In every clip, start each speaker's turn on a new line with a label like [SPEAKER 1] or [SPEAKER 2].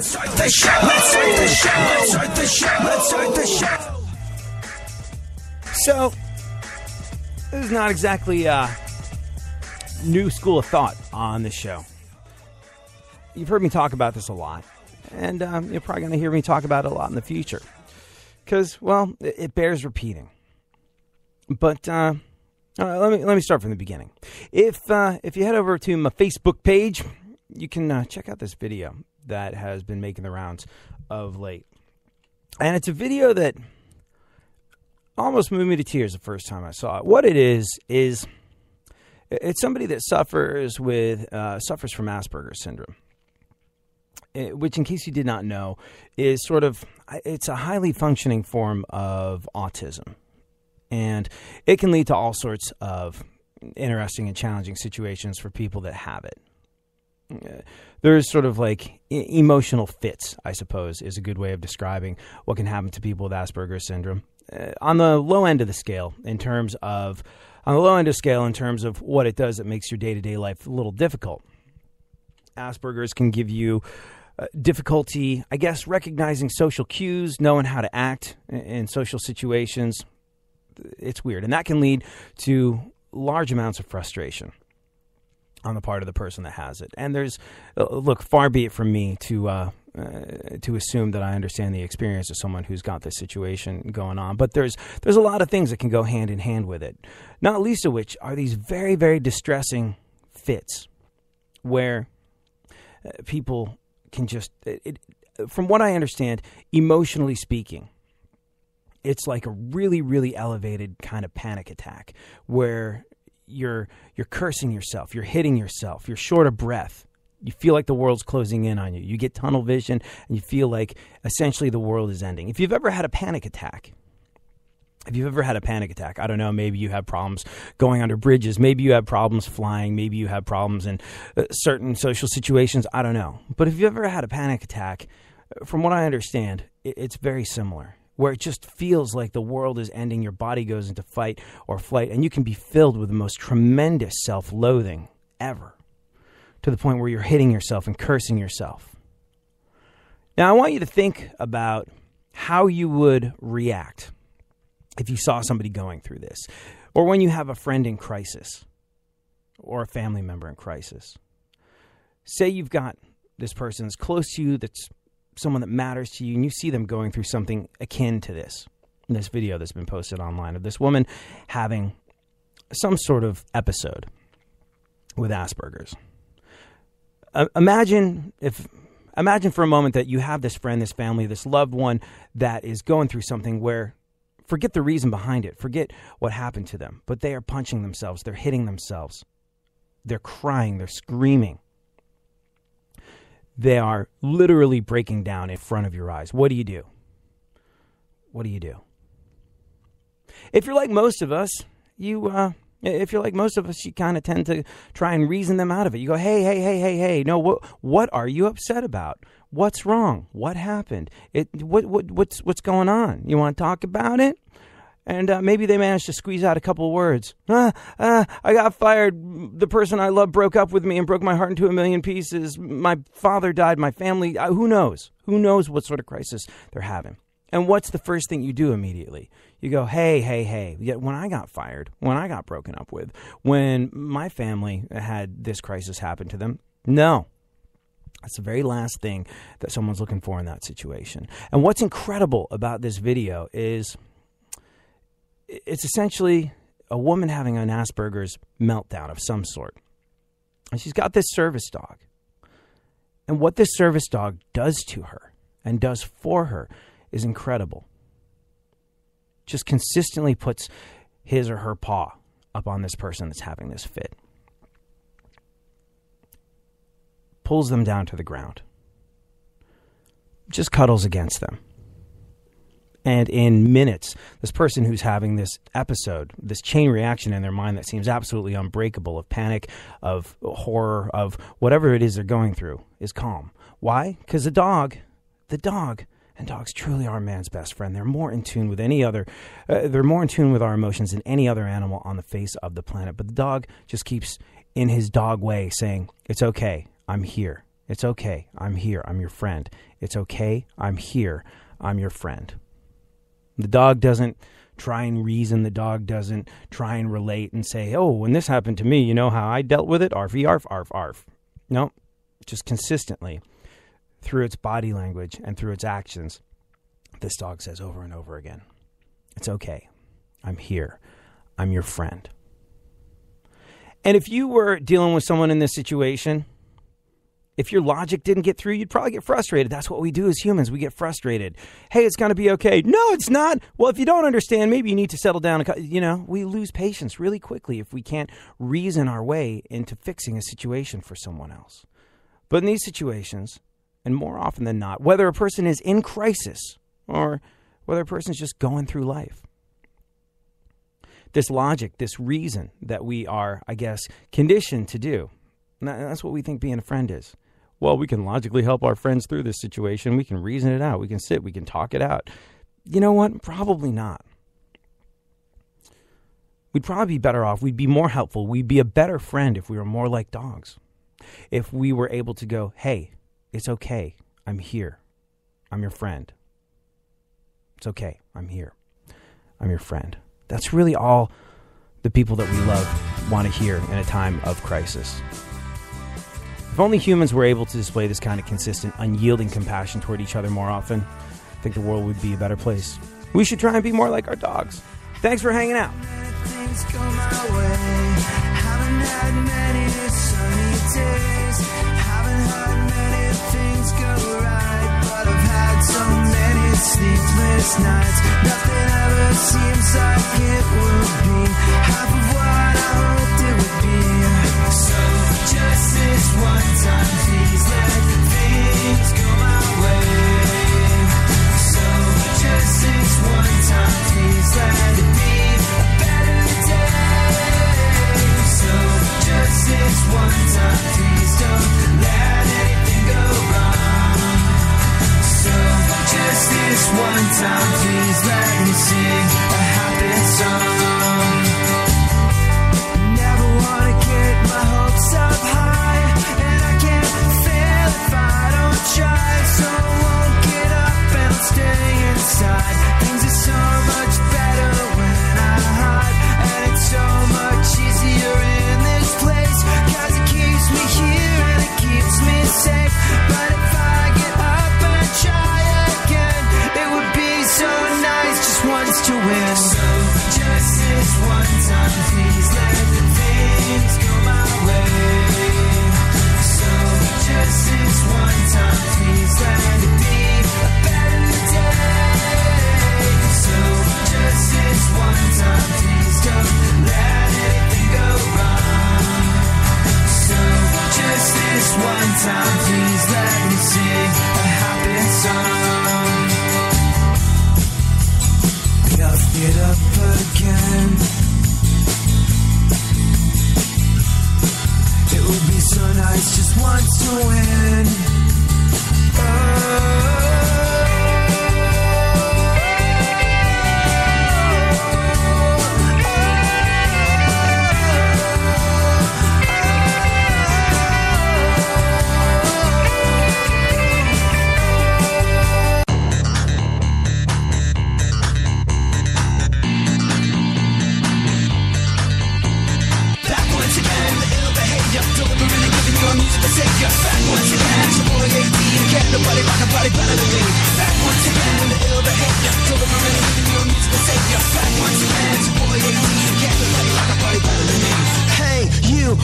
[SPEAKER 1] Let's start the show. Let's start the show. Let's start the show. Let's start the show.
[SPEAKER 2] So, this is not exactly a new school of thought on this show. You've heard me talk about this a lot, and you're probably going to hear me talk about it a lot in the future. Because, well, it bears repeating. But let me start from the beginning. If you head over to my Facebook page, you can check out this video that has been making the rounds of late. And it's a video that almost moved me to tears the first time I saw it. What it is it's somebody that suffers from Asperger's syndrome, which, in case you did not know, is it's a highly functioning form of autism. And it can lead to all sorts of interesting and challenging situations for people that have it. There's sort of like emotional fits, I suppose, is a good way of describing what can happen to people with Asperger's syndrome. On the low end of the scale, in terms of what it does, it makes your day-to-day life a little difficult. Asperger's can give you difficulty, I guess, recognizing social cues, knowing how to act in social situations. It's weird, and that can lead to large amounts of frustration on the part of the person that has it. And there's, look, far be it from me to assume that I understand the experience of someone who's got this situation going on. But there's a lot of things that can go hand in hand with it, not least of which are these very, very distressing fits where people can just, from what I understand, emotionally speaking, it's like a really, really elevated kind of panic attack where you're cursing yourself, you're hitting yourself, you're short of breath. You feel like the world's closing in on you. You get tunnel vision, and you feel like essentially the world is ending. If you've ever had a panic attack, I don't know, maybe you have problems going under bridges, maybe you have problems flying, maybe you have problems in certain social situations, I don't know. But if you've ever had a panic attack, from what I understand, it's very similar, where it just feels like the world is ending, your body goes into fight or flight, and you can be filled with the most tremendous self-loathing ever, to the point where you're hitting yourself and cursing yourself. Now, I want you to think about how you would react if you saw somebody going through this, or when you have a friend in crisis, or a family member in crisis. Say you've got this person that's close to you, that's someone that matters to you, and you see them going through something akin to this video that's been posted online of this woman having some sort of episode with Asperger's. Imagine for a moment that you have this friend, this family, this loved one that is going through something where, forget the reason behind it, forget what happened to them, but they are punching themselves, they're hitting themselves, they're crying, they're screaming. They are literally breaking down in front of your eyes. What do you do? What do you do? If you're like most of us, you kind of tend to try and reason them out of it. You go, hey, no, what are you upset about? What's wrong? What happened? What's going on? You want to talk about it? And maybe they managed to squeeze out a couple of words. I got fired. The person I love broke up with me and broke my heart into a million pieces. My father died. My family. Who knows? Who knows what sort of crisis they're having? And what's the first thing you do immediately? You go, hey. Yet when I got fired, when I got broken up with, when my family had this crisis happen to them, no. That's the very last thing that someone's looking for in that situation. And what's incredible about this video is it's essentially a woman having an Asperger's meltdown of some sort. And she's got this service dog. And what this service dog does to her and does for her is incredible. Just consistently puts his or her paw up on this person that's having this fit. Pulls them down to the ground. Just cuddles against them. And in minutes, this person who's having this episode, this chain reaction in their mind that seems absolutely unbreakable, of panic, of horror, of whatever it is they're going through, is calm. Why? Because the dog, and dogs truly are man's best friend. They're more in tune with any other, they're more in tune with our emotions than any other animal on the face of the planet. But the dog just keeps, in his dog way, saying, it's okay, I'm here. It's okay. I'm here. I'm your friend. It's okay. I'm here. I'm your friend. The dog doesn't try and reason. The dog doesn't try and relate and say, oh, when this happened to me, you know how I dealt with it? Arfy, arf, arf, arf. No, just consistently through its body language and through its actions, this dog says over and over again, it's okay. I'm here. I'm your friend. And if you were dealing with someone in this situation, if your logic didn't get through, you'd probably get frustrated. That's what we do as humans. We get frustrated. Hey, it's going to be okay. No, it's not. Well, if you don't understand, maybe you need to settle down. We lose patience really quickly if we can't reason our way into fixing a situation for someone else. But in these situations, and more often than not, whether a person is in crisis or whether a person is just going through life, this logic, this reason that we are, I guess, conditioned to do, that's what we think being a friend is. Well, we can logically help our friends through this situation. We can reason it out. We can sit. We can talk it out. You know what? Probably not. We'd probably be better off. We'd be more helpful. We'd be a better friend if we were more like dogs. If we were able to go, hey, it's okay. I'm here. I'm your friend. It's okay. I'm here. I'm your friend. That's really all the people that we love want to hear in a time of crisis. If only humans were able to display this kind of consistent, unyielding compassion toward each other more often, I think the world would be a better place. We should try and be more like our dogs. Thanks for hanging out.
[SPEAKER 1] Things go my way. Haven't had many sunny days. Haven't had many things go right. But I've had so many sleepless nights. Nothing ever seems like it would be half of what I hoped it would be. So just this one time, please let things go my way. So just this one time, please let it be a better day. So just this one time, please don't let anything go wrong. So just this one time, please let me sing a happy song. Never wanna get my hopes up high, and I can't fail if I don't try. So I won't get up and I'll stay inside. Things are so much better when I hide, and it's so much easier in this place, 'cause it keeps me here and it keeps me safe. But if I get up and try again, it would be so nice just once to win. So just this one time, please let things go my way. So just this one time, please let it be a better day. So just this one time, please don't let anything go wrong. So just this one time, please let me sing a happy song. Get up again. It would be so nice just once to win.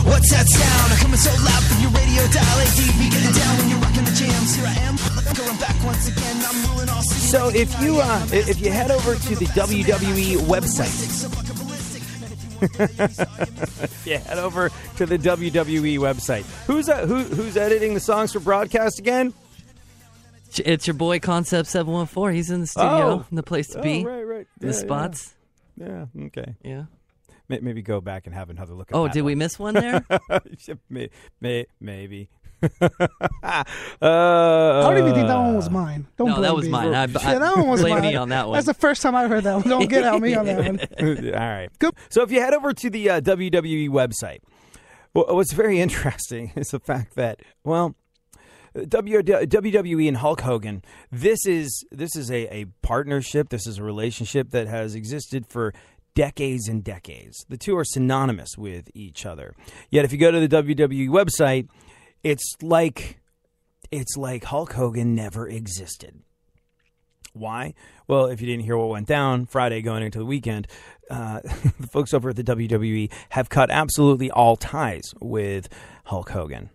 [SPEAKER 1] What's that sound? Coming so loud from your radio dial. ADV getting down when you're rocking the jams. Here I am, going back once again. I'm ruling all.
[SPEAKER 2] So if you head over to the WWE website, if you head over to the WWE website, who's editing the songs for broadcast again?
[SPEAKER 3] It's your boy Concept 714. He's in the studio, the place to be.
[SPEAKER 2] Right.
[SPEAKER 3] The spots.
[SPEAKER 2] Yeah. Okay.
[SPEAKER 3] Yeah.
[SPEAKER 2] Maybe go back and have another look at
[SPEAKER 3] Oh,
[SPEAKER 2] that
[SPEAKER 3] did we
[SPEAKER 2] one.
[SPEAKER 3] miss one there?
[SPEAKER 2] Maybe.
[SPEAKER 4] I don't even think that one was mine. Don't
[SPEAKER 3] No,
[SPEAKER 4] blame
[SPEAKER 3] that was
[SPEAKER 4] me.
[SPEAKER 3] mine.
[SPEAKER 4] Yeah, that one was
[SPEAKER 3] blame
[SPEAKER 4] mine.
[SPEAKER 3] me on that one.
[SPEAKER 4] That's the first time I've heard that one. Don't get at me on that one.
[SPEAKER 2] All right. So if you head over to the WWE website, what's very interesting is the fact that, well, WWE and Hulk Hogan. This is a partnership. This is a relationship that has existed for decades and decades. The two are synonymous with each other. Yet if you go to the WWE website, it's like Hulk Hogan never existed. Why? Well, if you didn't hear what went down Friday going into the weekend, the folks over at the WWE have cut absolutely all ties with Hulk Hogan.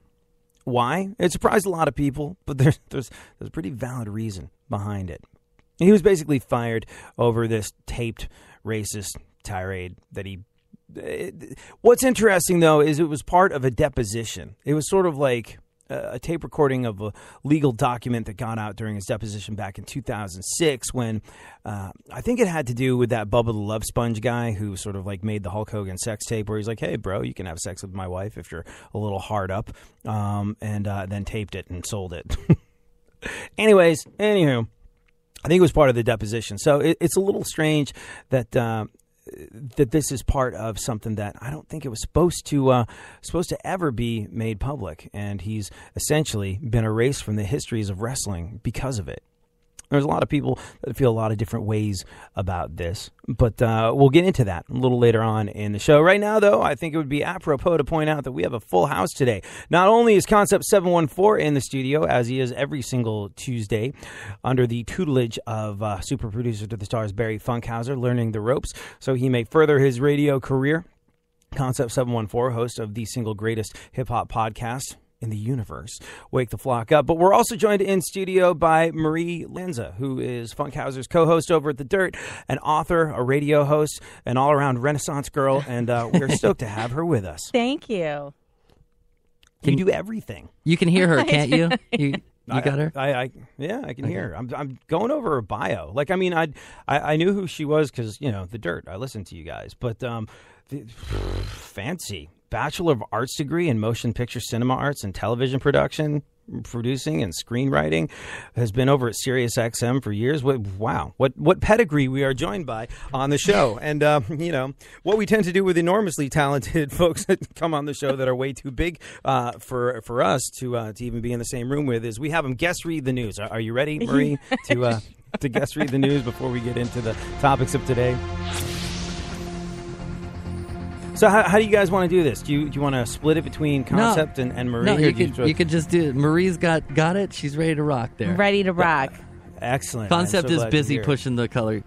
[SPEAKER 2] Why? It surprised a lot of people, but there's a pretty valid reason behind it. And he was basically fired over this taped racist tirade that he... What's interesting, though, is it was part of a deposition. It was sort of like a tape recording of a legal document that got out during his deposition back in 2006 when I think it had to do with that Bubba the Love Sponge guy who sort of like made the Hulk Hogan sex tape where he's like, hey, bro, you can have sex with my wife if you're a little hard up, and then taped it and sold it. Anywho, I think it was part of the deposition. So it's a little strange that this is part of something that I don't think it was supposed to ever be made public, and he's essentially been erased from the histories of wrestling because of it. There's a lot of people that feel a lot of different ways about this, but we'll get into that a little later on in the show. Right now, though, I think it would be apropos to point out that we have a full house today. Not only is Concept 714 in the studio, as he is every single Tuesday, under the tutelage of super producer to the stars Barry Funkhauser, learning the ropes so he may further his radio career. Concept 714, host of the single greatest hip-hop podcast in the universe, Wake the Flock Up. But we're also joined in studio by Marie Lanza, who is Funkhauser's co-host over at The Dirt, an author, a radio host, an all-around Renaissance girl, and we're stoked to have her with us.
[SPEAKER 5] Thank you.
[SPEAKER 2] You do everything.
[SPEAKER 3] You can hear her, can't you? You got her?
[SPEAKER 2] Yeah, I can hear her. I'm going over her bio. Like, I mean, I knew who she was because, The Dirt. I listened to you guys. But fancy. Bachelor of Arts degree in motion picture cinema arts and television production, producing and screenwriting, has been over at Sirius XM for years. Wow. What pedigree we are joined by on the show. And, what we tend to do with enormously talented folks that come on the show that are way too big for us to even be in the same room with is we have them guest read the news. Are you ready, Marie, to guest read the news before we get into the topics of today? So how do you guys want to do this? Do you want to split it between Concept and Marie?
[SPEAKER 3] No, you could just do it. Marie's got it. She's ready to rock there.
[SPEAKER 5] Ready to rock.
[SPEAKER 2] Excellent.
[SPEAKER 3] Concept is busy pushing the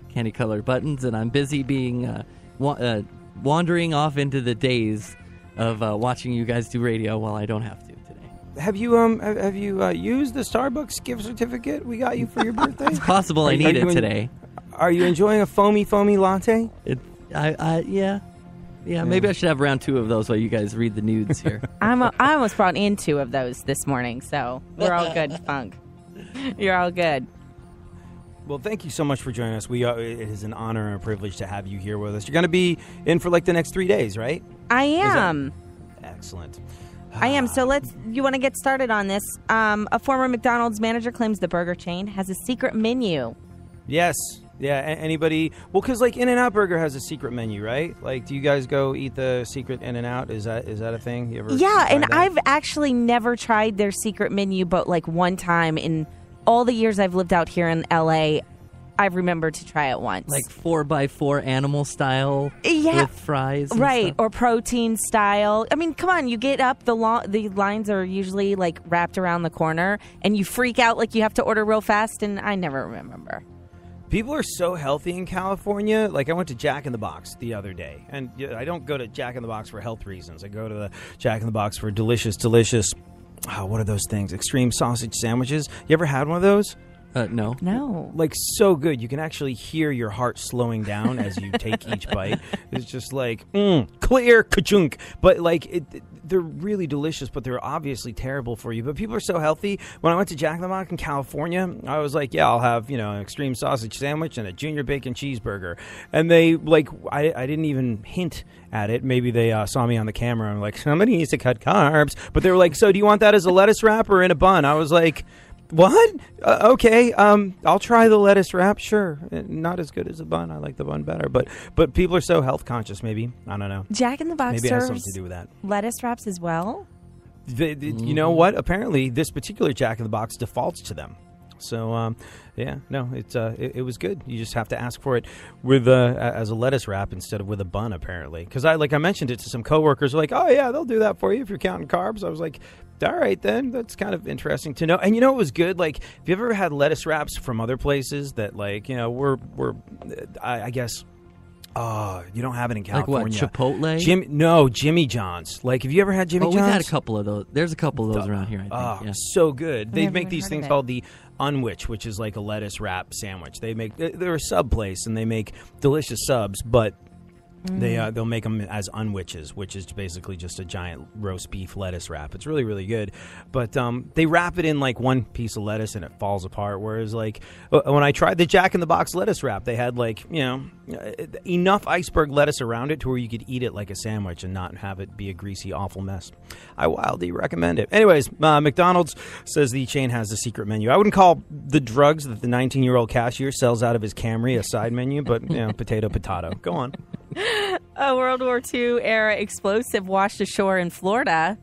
[SPEAKER 3] candy color buttons, and I'm busy being wandering off into the days of watching you guys do radio while I don't have to today.
[SPEAKER 2] Have you used the Starbucks gift certificate we got you for your birthday?
[SPEAKER 3] It's possible I need it today.
[SPEAKER 2] Are you enjoying a foamy latte?
[SPEAKER 3] Yeah, maybe I should have round 2 of those while you guys read the nudes here.
[SPEAKER 5] I almost brought in 2 of those this morning, so we're all good, Funk. You're all good.
[SPEAKER 2] Well, thank you so much for joining us. It is an honor and a privilege to have you here with us. You're going to be in for like the next 3 days, right?
[SPEAKER 5] I am.
[SPEAKER 2] Excellent.
[SPEAKER 5] I am. So you want to get started on this. A former McDonald's manager claims the burger chain has a secret menu.
[SPEAKER 2] Yes. Yeah, anybody... Well, because, like, In-N-Out Burger has a secret menu, right? Like, do you guys go eat the secret In-N-Out? Is that a thing? You ever
[SPEAKER 5] and
[SPEAKER 2] that?
[SPEAKER 5] I've actually never tried their secret menu, but, like, one time in all the years I've lived out here in L.A., I remember to try it once.
[SPEAKER 3] Like 4x4 animal style with fries and
[SPEAKER 5] right,
[SPEAKER 3] stuff.
[SPEAKER 5] Or protein style. I mean, come on, you get up, the lines are usually, like, wrapped around the corner, and you freak out like you have to order real fast, and I never remember.
[SPEAKER 2] People are so healthy in California. Like, I went to Jack in the Box the other day. And I don't go to Jack in the Box for health reasons. I go to the Jack in the Box for delicious, what are those things? Extreme sausage sandwiches. You ever had one of those?
[SPEAKER 3] No.
[SPEAKER 5] No.
[SPEAKER 2] Like, so good. You can actually hear your heart slowing down as you take each bite. It's just like, clear, ka-chunk. But, like, they're really delicious, but they're obviously terrible for you. But people are so healthy. When I went to Jack in the Box in California, I was like, yeah, I'll have, an extreme sausage sandwich and a junior bacon cheeseburger. And they, like, I didn't even hint at it. Maybe they saw me on the camera and like, somebody needs to cut carbs. But they were like, so do you want that as a lettuce wrap or in a bun? I was like... What? Okay. I'll try the lettuce wrap. Sure. Not as good as the bun. I like the bun better. But people are so health conscious. Maybe I don't know.
[SPEAKER 5] Jack in the Box
[SPEAKER 2] maybe it has
[SPEAKER 5] serves
[SPEAKER 2] something to do with that.
[SPEAKER 5] lettuce wraps as well.
[SPEAKER 2] You know what? Apparently, this particular Jack in the Box defaults to them. So, it was good. You just have to ask for it with as a lettuce wrap instead of with a bun, apparently. Because I mentioned it to some coworkers, like, oh yeah, they'll do that for you if you're counting carbs. I was like, all right, then that's kind of interesting to know. And you know what was good? Like, have you ever had lettuce wraps from other places that, like, you know, I guess. You don't have it in California.
[SPEAKER 3] Like what, Chipotle?
[SPEAKER 2] Jimmy John's. Like, have you ever had Jimmy John's?
[SPEAKER 3] We've had a couple of those. There's a couple of those around here, I think.
[SPEAKER 2] So good. They
[SPEAKER 5] never
[SPEAKER 2] make
[SPEAKER 5] even
[SPEAKER 2] these
[SPEAKER 5] heard
[SPEAKER 2] things
[SPEAKER 5] of it.
[SPEAKER 2] called the Unwich, which is like a lettuce wrap sandwich. They're a sub place, and they make delicious subs, but they'll make them as unwitches, which is basically just a giant roast beef lettuce wrap. It's really, really good. But they wrap it in like one piece of lettuce and it falls apart. Whereas like when I tried the Jack in the Box lettuce wrap, they had like, you know, enough iceberg lettuce around it to where you could eat it like a sandwich and not have it be a greasy, awful mess. I wildly recommend it. Anyways, McDonald's says the chain has a secret menu. I wouldn't call the drugs that the 19-year-old cashier sells out of his Camry a side menu, but, you know, potato. Go on.
[SPEAKER 5] A World War II era explosive washed ashore in Florida.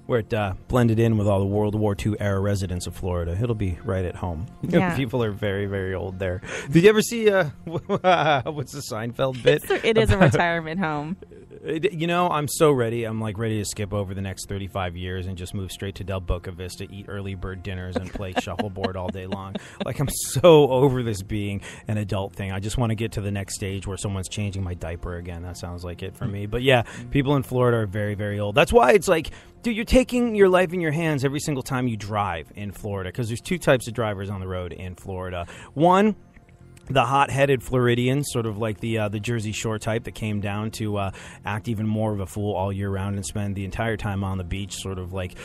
[SPEAKER 2] Where it blended in with all the World War II era residents of Florida. It'll be right at home.
[SPEAKER 5] Yeah.
[SPEAKER 2] People are very, very old there. Did you ever see what's the Seinfeld bit?
[SPEAKER 5] It is a retirement home.
[SPEAKER 2] You know, I'm so ready. I'm like ready to skip over the next 35 years and just move straight to Del Boca Vista, eat early bird dinners, and play shuffleboard all day long. Like, I'm so over this being an adult thing. I just want to get to the next stage where someone's changing my diaper again. That sounds like it for me. But yeah, people in Florida are very, very old. That's why it's like, dude, you're taking your life in your hands every single time you drive in Florida, because there's two types of drivers on the road in Florida. One, the hot-headed Floridians, sort of like the Jersey Shore type that came down to act even more of a fool all year round and spend the entire time on the beach sort of like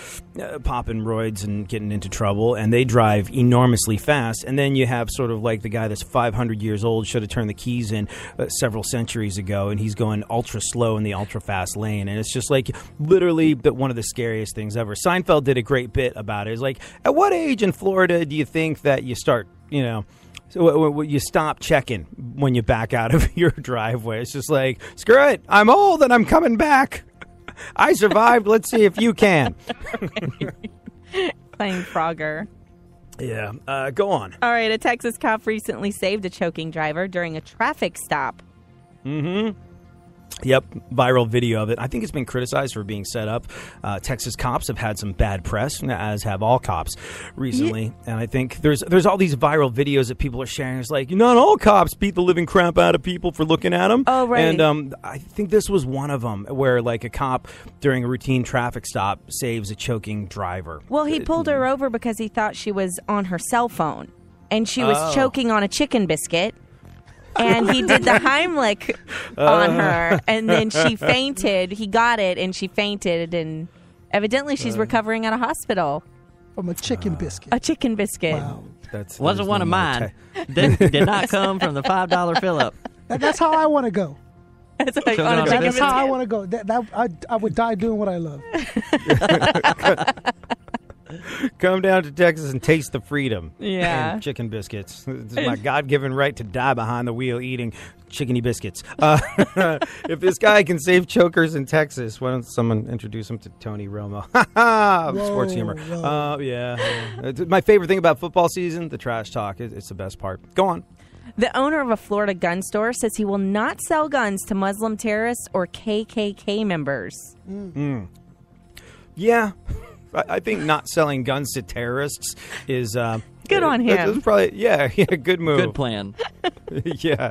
[SPEAKER 2] popping roids and getting into trouble, and they drive enormously fast. And then you have sort of like the guy that's 500 years old, should have turned the keys in several centuries ago, and he's going ultra slow in the ultra fast lane. And it's just like literally one of the scariest things ever. Seinfeld did a great bit about it. It's like, at what age in Florida do you think that you start, you know, so you stop checking when you back out of your driveway? It's just like, screw it, I'm old and I'm coming back. I survived. Let's see if you can.
[SPEAKER 5] Playing Frogger.
[SPEAKER 2] Yeah. Go on.
[SPEAKER 5] All right. A Texas cop recently saved a choking driver during a traffic stop.
[SPEAKER 2] Yep, viral video of it. I think it's been criticized for being set up. Texas cops have had some bad press, as have all cops recently. And I think there's all these viral videos that people are sharing. It's like, not all cops beat the living crap out of people for looking at them.
[SPEAKER 5] Oh, right.
[SPEAKER 2] And I think this was one of them where, like, a cop during a routine traffic stop saves a choking driver.
[SPEAKER 5] Well, he pulled her over because he thought she was on her cell phone, and she was choking on a chicken biscuit. And he did the Heimlich on her, and then she fainted. He got it, and she fainted, and evidently she's recovering at a hospital.
[SPEAKER 4] From a chicken biscuit.
[SPEAKER 5] A chicken biscuit.
[SPEAKER 4] Wow.
[SPEAKER 3] Wasn't one of mine. Did not come from the $5 fill-up.
[SPEAKER 4] That's how I want to go.
[SPEAKER 5] It's like
[SPEAKER 3] Choking
[SPEAKER 5] on a
[SPEAKER 3] on a
[SPEAKER 5] chicken
[SPEAKER 4] That's how I
[SPEAKER 5] biscuit.
[SPEAKER 4] want to go. I would die doing what I love.
[SPEAKER 2] Come down to Texas and taste the freedom.
[SPEAKER 5] Yeah.
[SPEAKER 2] And chicken biscuits. It's my God-given right to die behind the wheel eating chickeny biscuits. If this guy can save chokers in Texas, why don't someone introduce him to Tony Romo? Sports humor. Yeah. It's my favorite thing about football season, the trash talk. It's the best part. Go on.
[SPEAKER 5] The owner of a Florida gun store says he will not sell guns to Muslim terrorists or KKK members.
[SPEAKER 2] Yeah. I think not selling guns to terrorists is
[SPEAKER 5] Good on him.
[SPEAKER 2] It's probably good move.
[SPEAKER 3] Good plan.
[SPEAKER 2] Yeah.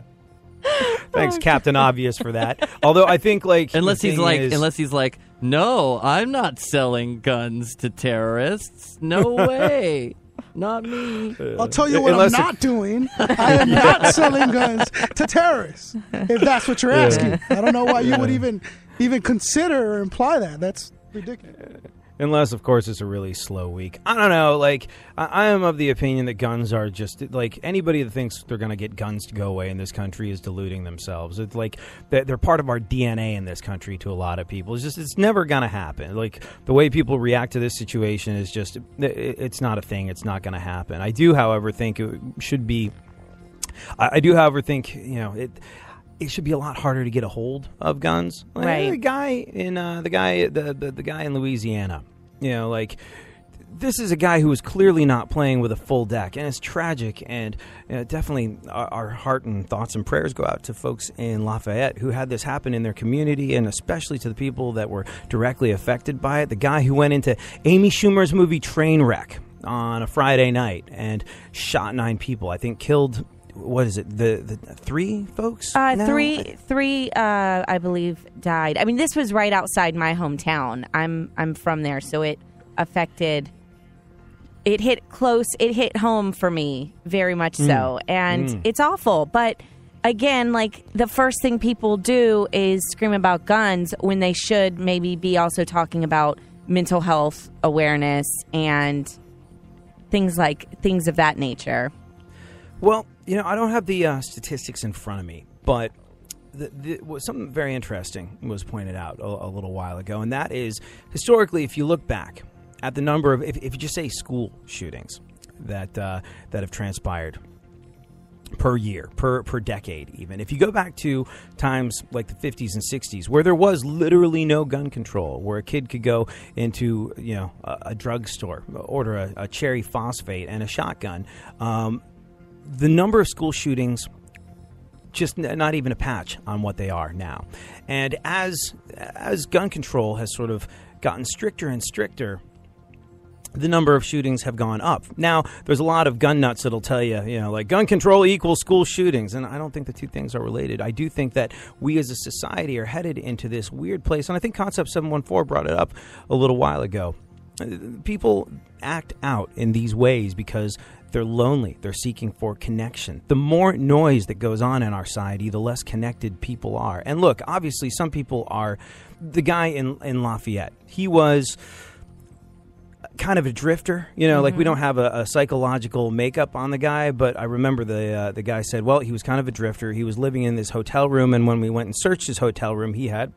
[SPEAKER 2] Thanks, Captain Obvious, for that. Although I think
[SPEAKER 3] Unless he's like, no, I'm not selling guns to terrorists. No way. Not me.
[SPEAKER 4] I'll tell you what I'm not doing. I am not selling guns to terrorists. If that's what you're asking, I don't know why you would even consider or imply that. That's ridiculous.
[SPEAKER 2] Unless, of course, it's a really slow week. I don't know. Like, I am of the opinion that guns are just, like, anybody that thinks they're going to get guns to go away in this country is deluding themselves. It's like they're part of our DNA in this country to a lot of people. It's never going to happen. Like, the way people react to this situation is just, it's not a thing. It's not going to happen. I do, however, think it should be, I do, however, think, it should be a lot harder to get a hold of guns. Like,
[SPEAKER 5] Right.
[SPEAKER 2] The guy in Louisiana, this is a guy who is clearly not playing with a full deck, and it's tragic. And definitely, our heart and thoughts and prayers go out to folks in Lafayette who had this happen in their community, and especially to the people that were directly affected by it. The guy who went into Amy Schumer's movie Trainwreck on a Friday night and shot 9 people. I think killed. What is it? The 3 folks?
[SPEAKER 5] Three, I believe, died. I mean, this was right outside my hometown. I'm from there, so it affected. It hit close. It hit home for me very much so, and it's awful. But again, like the first thing people do is scream about guns when they should maybe be also talking about mental health awareness and things of that nature.
[SPEAKER 2] Well, I don't have the statistics in front of me, but something very interesting was pointed out a little while ago, and that is, historically, if you look back at the number of, if you just say school shootings that have transpired per year, per decade even. If you go back to times like the 50s and 60s where there was literally no gun control, where a kid could go into a drugstore, order a cherry phosphate and a shotgun, the number of school shootings, just not even a patch on what they are now. And as gun control has sort of gotten stricter and stricter, the number of shootings have gone up. Now, there's a lot of gun nuts that'll tell you, like gun control equals school shootings, and I don't think the two things are related. I do think that we as a society are headed into this weird place, and I think Concept 714 brought it up a little while ago. People act out in these ways because they're lonely. They're seeking for connection. The more noise that goes on in our society, the less connected people are. And look, obviously, some people are. The guy in Lafayette, he was kind of a drifter, like we don't have a psychological makeup on the guy, but I remember the guy said, well, he was kind of a drifter. He was living in this hotel room, and when we went and searched his hotel room, he had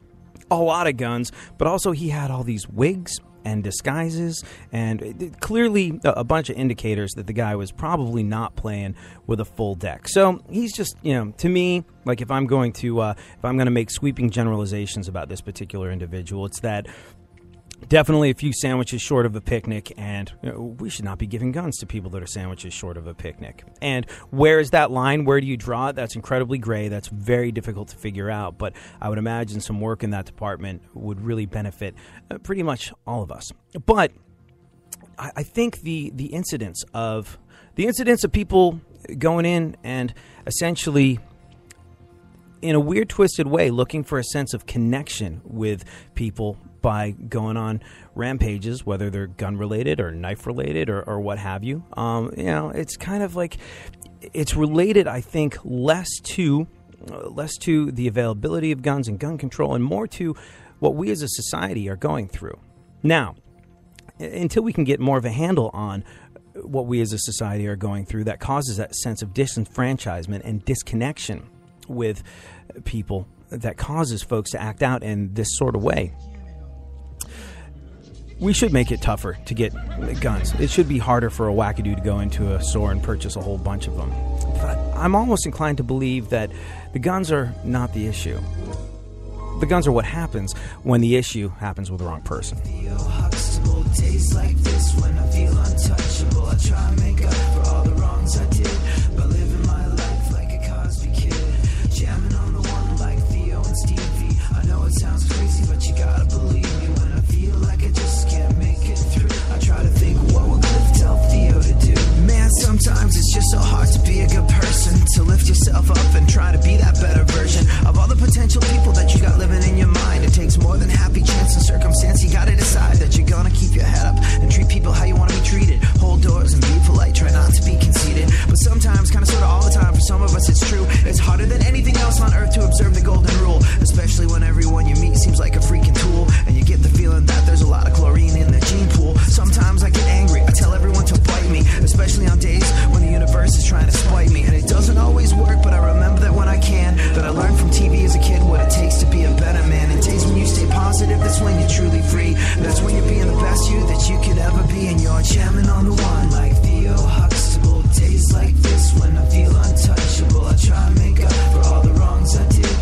[SPEAKER 2] a lot of guns, but also he had all these wigs and disguises, and clearly a bunch of indicators that the guy was probably not playing with a full deck. So he's just, to me, like if I'm going to make sweeping generalizations about this particular individual, it's that definitely a few sandwiches short of a picnic, and we should not be giving guns to people that are sandwiches short of a picnic. And where is that line? Where do you draw it? That's incredibly gray. That's very difficult to figure out, but I would imagine some work in that department would really benefit pretty much all of us. But I think the incidents of people going in and essentially in a weird, twisted way looking for a sense of connection with people by going on rampages, whether they're gun-related or knife-related or what have you. It's kind of like it's related, I think, less to the availability of guns and gun control and more to what we as a society are going through. Now, until we can get more of a handle on what we as a society are going through that causes that sense of disenfranchisement and disconnection with people, that causes folks to act out in this sort of way, we should make it tougher to get guns. It should be harder for a wackadoo to go into a store and purchase a whole bunch of them. But I'm almost inclined to believe that the guns are not the issue. The guns are what happens when the issue happens with the wrong person.
[SPEAKER 1] Huxtable tastes like this when I feel untouchable. I try and make up for all the wrongs I did by living my life like a Cosby kid, jamming on the one like Theo and Stevie. I know it sounds crazy, but you gotta believe me when I feel like I just can't make it through. I try to think, what would Cliff tell Theo to do? Man, sometimes it's just so hard to be a good person, to lift yourself up and try to be that better version of all the potential people that you got living in your mind. It takes more than happy chance and circumstance. You gotta decide that you're gonna keep your head up and treat people how you want to be treated. Hold doors and be polite, try not to be conceited. But sometimes, kind of sort of all the time, for some of us it's true, it's harder than anything else on earth to observe the golden rule, especially when everyone you meet seems like a freaking tool, and you get the feeling that there's a lot of chlorine in the gene pool. Sometimes I get angry, I tell everyone to bite me, especially on days when the universe is trying to spite me. And it doesn't always work, but I remember that when I can, that I learned from TV as a kid what it takes to be a better man. And days when you stay positive, that's when you're truly free. That's when you're being the best you that you could ever be. And you're jamming on the one like Theo Huxtable. Days like this when I feel untouchable. I try and make up for all the wrongs I did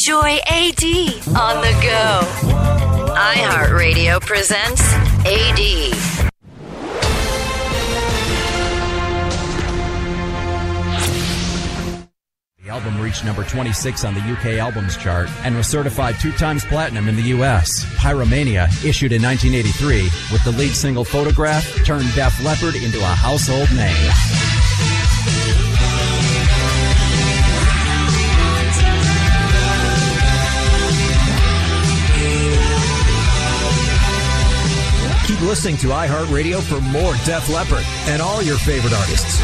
[SPEAKER 6] enjoy AD on the go. iHeartRadio presents AD.
[SPEAKER 7] The album reached number 26 on the UK Albums Chart and was certified 2 times platinum in the US. Pyromania, issued in 1983, with the lead single Photograph, turned Def Leppard into a household name. Keep listening to iHeartRadio for more Def Leppard and all your favorite artists.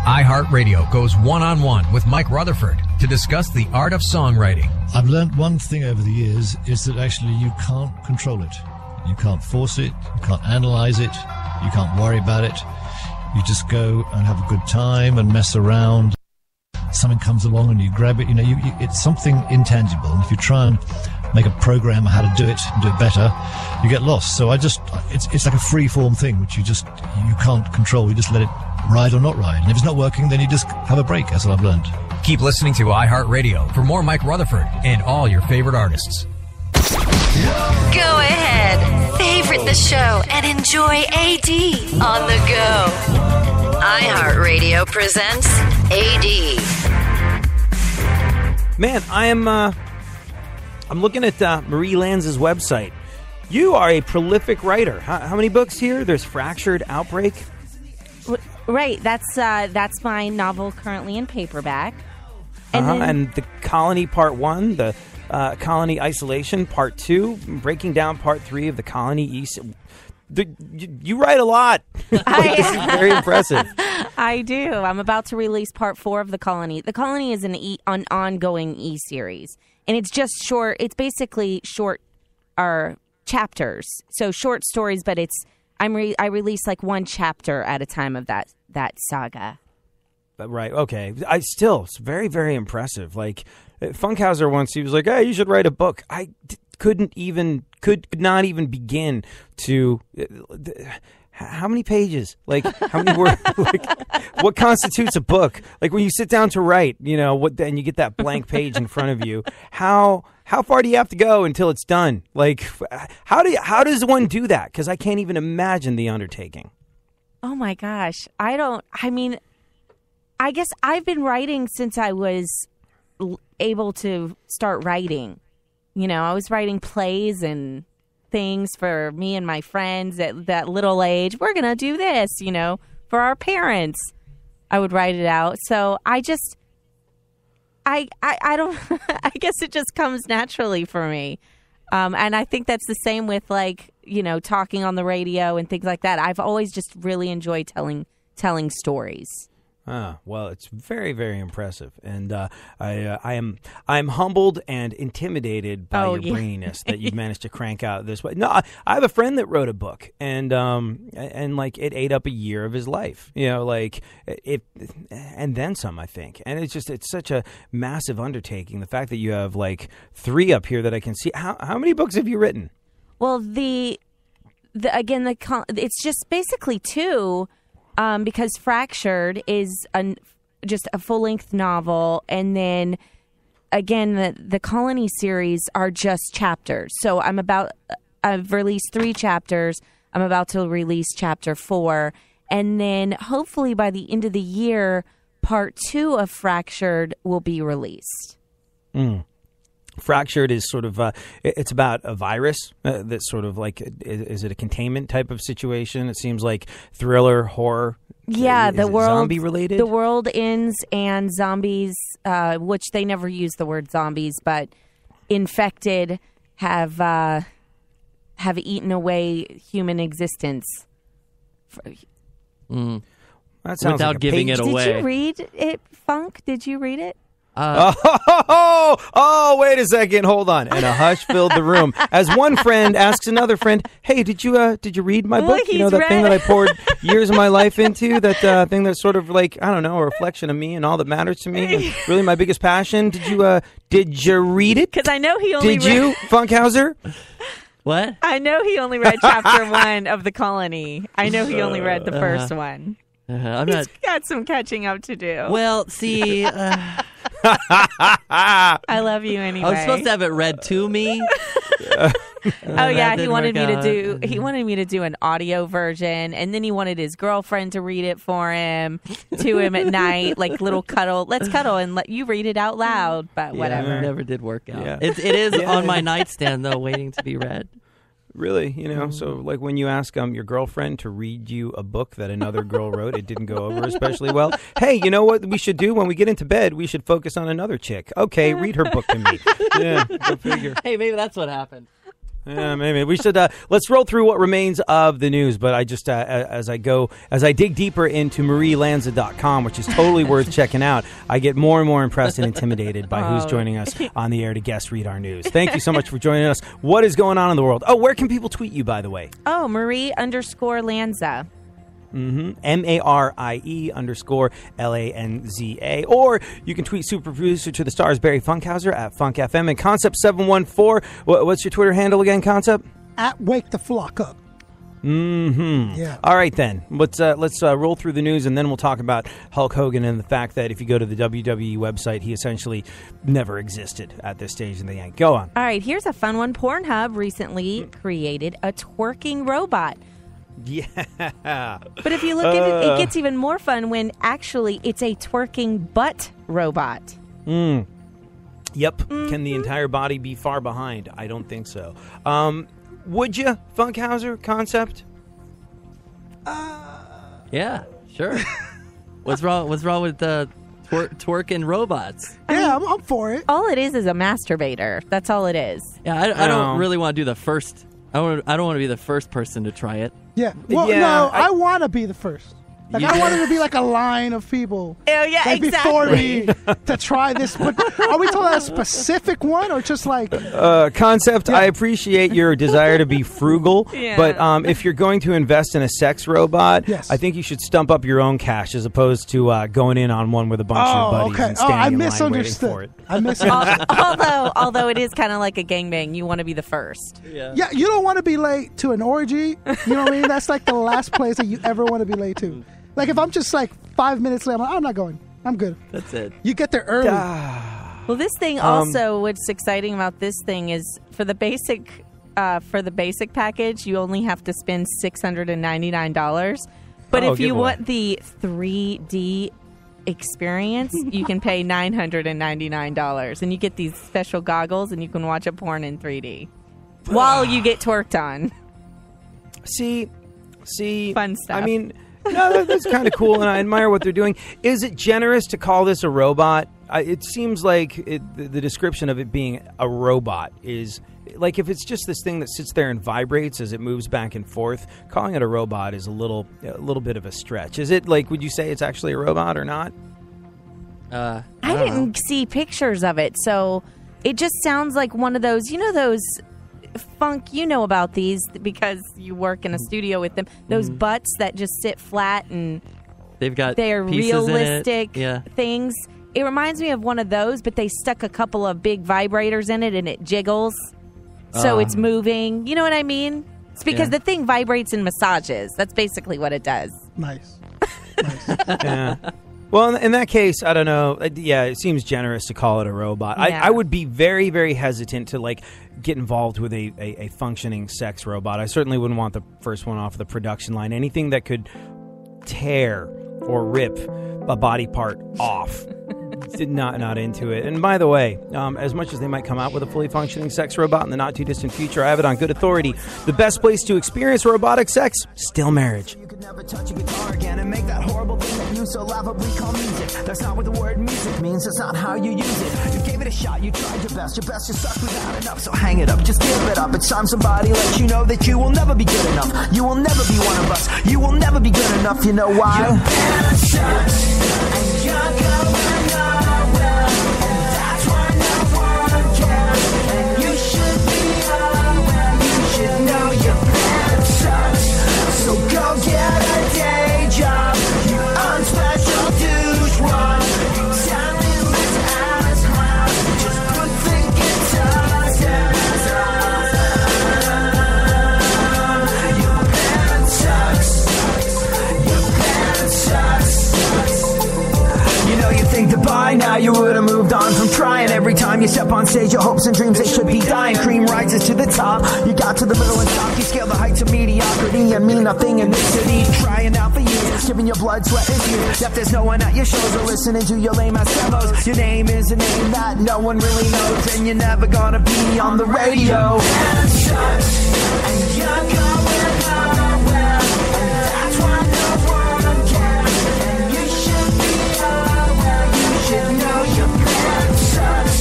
[SPEAKER 7] iHeartRadio goes one-on-one with Mike Rutherford to discuss the art of songwriting.
[SPEAKER 8] I've learned one thing over the years is that actually you can't control it. You can't force it. You can't analyze it. You can't worry about it. You just go and have a good time and mess around. Something comes along and you grab it. It's something intangible. And if you try and make a program how to do it and do it better, you get lost. So it's like a free-form thing, which you can't control. You just let it ride or not ride. And if it's not working, then you just have a break. That's what I've learned.
[SPEAKER 7] Keep listening to iHeartRadio for more Mike Rutherford and all your favorite artists.
[SPEAKER 6] Go ahead, favorite the show and enjoy AD on the go. iHeartRadio presents AD.
[SPEAKER 2] Man, I'm looking at Marie Lanz's website. You are a prolific writer. How many books here? There's Fractured, Outbreak.
[SPEAKER 5] Right. That's my novel currently in paperback. And
[SPEAKER 2] The Colony Part 1, the Colony Isolation Part 2, breaking down Part 3 of The Colony East. You write a lot. This is very impressive.
[SPEAKER 5] I do. I'm about to release Part 4 of The Colony. The Colony is an ongoing E-series. And it's just short. It's basically short chapters. So short stories, but I release like one chapter at a time of that saga.
[SPEAKER 2] Right. Okay. It's very, very impressive. Like Funkhauser once, he was like, "Hey, you should write a book." I could not even begin to. How many pages? Like, how many words? Like, what constitutes a book? Like, when you sit down to write, then you get that blank page in front of you. How far do you have to go until it's done? Like, how does one do that? Because I can't even imagine the undertaking.
[SPEAKER 5] Oh my gosh, I guess I've been writing since I was able to start writing. I was writing plays and things for me and my friends at that little age. We're gonna do this, for our parents. I would write it out. So I don't. I guess it just comes naturally for me, and I think that's the same with talking on the radio and things like that. I've always just really enjoyed telling stories.
[SPEAKER 2] Well, it's very, very impressive, and I'm humbled and intimidated by your braininess that you've managed to crank out this way. No, I have a friend that wrote a book, and it ate up a year of his life, and then some, I think. And it's such a massive undertaking. The fact that you have 3 up here that I can see. How many books have you written?
[SPEAKER 5] Well, it's just basically 2. Because Fractured is just a full-length novel, and then, again, the Colony series are just chapters. So I've released 3 chapters. I'm about to release chapter 4, and then hopefully by the end of the year, part 2 of Fractured will be released.
[SPEAKER 2] Fractured is sort of it's about a virus that's sort of is it a containment type of situation? It seems like thriller, horror.
[SPEAKER 5] Yeah,
[SPEAKER 2] the world zombie related.
[SPEAKER 5] The world ends and zombies, which they never use the word zombies, but infected have eaten away human existence.
[SPEAKER 2] That sounds
[SPEAKER 3] without
[SPEAKER 2] like
[SPEAKER 3] giving it away.
[SPEAKER 5] Did you read it, Funk? Did you read it?
[SPEAKER 2] Wait a second, hold on. And a hush filled the room as one friend asks another friend, "Hey, did you read my book? That thing that I poured years of my life into, that thing that's sort of a reflection of me and all that matters to me, and really my biggest passion. Did you read it?
[SPEAKER 5] Because I know he only
[SPEAKER 2] Did you, Funkhauser?"
[SPEAKER 3] What?
[SPEAKER 5] I know he only read chapter 1 of The Colony. I know he only read the first one. He's got some catching up to do.
[SPEAKER 3] Well, see,
[SPEAKER 5] I love you anyway.
[SPEAKER 3] I was supposed to have it read to me.
[SPEAKER 5] Oh yeah, he
[SPEAKER 3] didn't
[SPEAKER 5] wanted me
[SPEAKER 3] work
[SPEAKER 5] to
[SPEAKER 3] out.
[SPEAKER 5] do. He wanted me to do an audio version, and then he wanted his girlfriend to read it for him to him at night, like little cuddle. Let's cuddle and let you read it out loud. But whatever.
[SPEAKER 3] It never did work out.
[SPEAKER 2] Yeah.
[SPEAKER 3] It is on my nightstand though, waiting to be read.
[SPEAKER 2] Really, so like when you ask your girlfriend to read you a book that another girl wrote, it didn't go over especially well. Hey, you know what we should do when we get into bed? We should focus on another chick. Okay, read her book to me. Yeah, go figure.
[SPEAKER 3] Hey, maybe that's what happened.
[SPEAKER 2] Yeah, maybe we should. Let's roll through what remains of the news. But I just, as I dig deeper into MarieLanza.com, which is totally worth checking out, I get more and more impressed and intimidated by who's joining us on the air to guest read our news. Thank you so much for joining us. What is going on in the world? Oh, where can people tweet you, by the way?
[SPEAKER 5] Oh, Marie_Lanza.
[SPEAKER 2] MARIE_LANZA. Or you can tweet super producer to the stars Barry Funkhauser at Funk FM and Concept714. What's your Twitter handle again, Concept?
[SPEAKER 4] At Wake the Flock Up. Yeah.
[SPEAKER 2] All right, then. Let's roll through the news, and then we'll talk about Hulk Hogan and the fact that if you go to the WWE website, he essentially never existed at this stage in the game. Go on.
[SPEAKER 5] All right, here's a fun one. Pornhub recently created a twerking robot.
[SPEAKER 2] Yeah.
[SPEAKER 5] But if you look at it, it gets even more fun when actually it's a twerking butt robot.
[SPEAKER 2] Yep. Can the entire body be far behind? I don't think so. Would you, Funkhauser Concept?
[SPEAKER 3] Yeah, sure. What's wrong with the twerking robots?
[SPEAKER 4] Yeah, I'm for it.
[SPEAKER 5] All it is a masturbator. That's all it is.
[SPEAKER 3] Yeah, I don't really want to do the first. I don't want to be the first person to try it.
[SPEAKER 4] Yeah. Well,
[SPEAKER 2] Yeah,
[SPEAKER 4] no, I want to be the first. Like,
[SPEAKER 3] You
[SPEAKER 4] I
[SPEAKER 3] do?
[SPEAKER 4] want it to be like a line of people.
[SPEAKER 5] Oh, yeah,
[SPEAKER 4] like
[SPEAKER 5] exactly.
[SPEAKER 4] before me to try this. But are we talking about a specific one or just like...
[SPEAKER 2] Concept, I appreciate your desire to be frugal,
[SPEAKER 5] Yeah.
[SPEAKER 2] but if you're going to invest in a sex robot,
[SPEAKER 4] Yes.
[SPEAKER 2] I think you should stump up your own cash as opposed to going in on one with a bunch of buddies
[SPEAKER 4] okay.
[SPEAKER 2] and
[SPEAKER 4] I
[SPEAKER 2] standing in line waiting
[SPEAKER 4] misunderstood.
[SPEAKER 2] for it.
[SPEAKER 4] I misunderstood.
[SPEAKER 5] Although it is kind of like a gangbang, you want to be the first.
[SPEAKER 3] Yeah.
[SPEAKER 4] Yeah, you don't want to be late to an orgy. You know what I mean? That's like the last place that you ever want to be late to. Like if I'm just like 5 minutes late, I'm not going. I'm good.
[SPEAKER 3] That's it.
[SPEAKER 4] You get there early.
[SPEAKER 5] Well, this thing also, what's exciting about this thing is for the basic package, you only have to spend $699. But
[SPEAKER 2] Oh,
[SPEAKER 5] if you
[SPEAKER 2] giveaway.
[SPEAKER 5] want the 3D experience, you can pay $999, and you get these special goggles, and you can watch a porn in 3D while you get twerked on.
[SPEAKER 2] See,
[SPEAKER 5] Fun stuff.
[SPEAKER 2] I mean, no, that's kind of cool, and I admire what they're doing. Is it generous to call this a robot? It seems like the description of it being a robot is like if it's just this thing that sits there and vibrates as it moves back and forth. Calling it a robot is a little bit of a stretch. Is it like? Would you say it's actually a robot or not?
[SPEAKER 5] I didn't see pictures of it, so it just sounds like one of those, those Funk, you know about these because you work in a studio with them. Those butts that just sit flat and
[SPEAKER 3] They've got
[SPEAKER 5] they're
[SPEAKER 3] pieces in it.
[SPEAKER 5] realistic
[SPEAKER 3] Yeah.
[SPEAKER 5] things. It reminds me of one of those, but they stuck a couple of big vibrators in it and it jiggles. So it's moving. You know what I mean? It's because
[SPEAKER 3] Yeah.
[SPEAKER 5] the thing vibrates and massages. That's basically what it does.
[SPEAKER 4] Nice.
[SPEAKER 2] Yeah. Well, in that case, I don't know. Yeah, it seems generous to call it a robot.
[SPEAKER 5] Yeah.
[SPEAKER 2] I would be very, very hesitant to get involved with a functioning sex robot. I certainly wouldn't want the first one off the production line. Anything that could tear or rip a body part off. Not into it. And by the way, as much as they might come out with a fully functioning sex robot in the not too distant future, I have it on good authority. The best place to experience robotic sex, still marriage.
[SPEAKER 1] You could never touch a guitar again and make that horrible thing that you so laughably call music. That's not what the word music means. That's not how you use it. You gave it a shot. You tried your best. Your best just sucked without enough. So hang it up. Just give it up. It's time somebody let you know that you will never be good enough. You will never be one of us. You will never be good enough. You know why? Your band sucks. And you're going nowhere. And that's why no one cares. And you should be aware. You should know your band sucks. So go get a day job. You unspecial douchewad. You talentless ass clown. Just put the guitars down. Your band sucks. Your band sucks. You know you think you step on stage, your hopes and dreams, they should be dying. Cream rises to the top. You got to the middle and stopped. You scale the heights of mediocrity and mean nothing in this city. Crying out for you, giving your blood, sweat, and tears. Yet there's no one at your shows or listening to your lame ass demos. Your name is a name that no one really knows, and you're never gonna be on the radio. And you're going nowhere, and that's why no one cares. And you should be aware, you should know your plan sucks.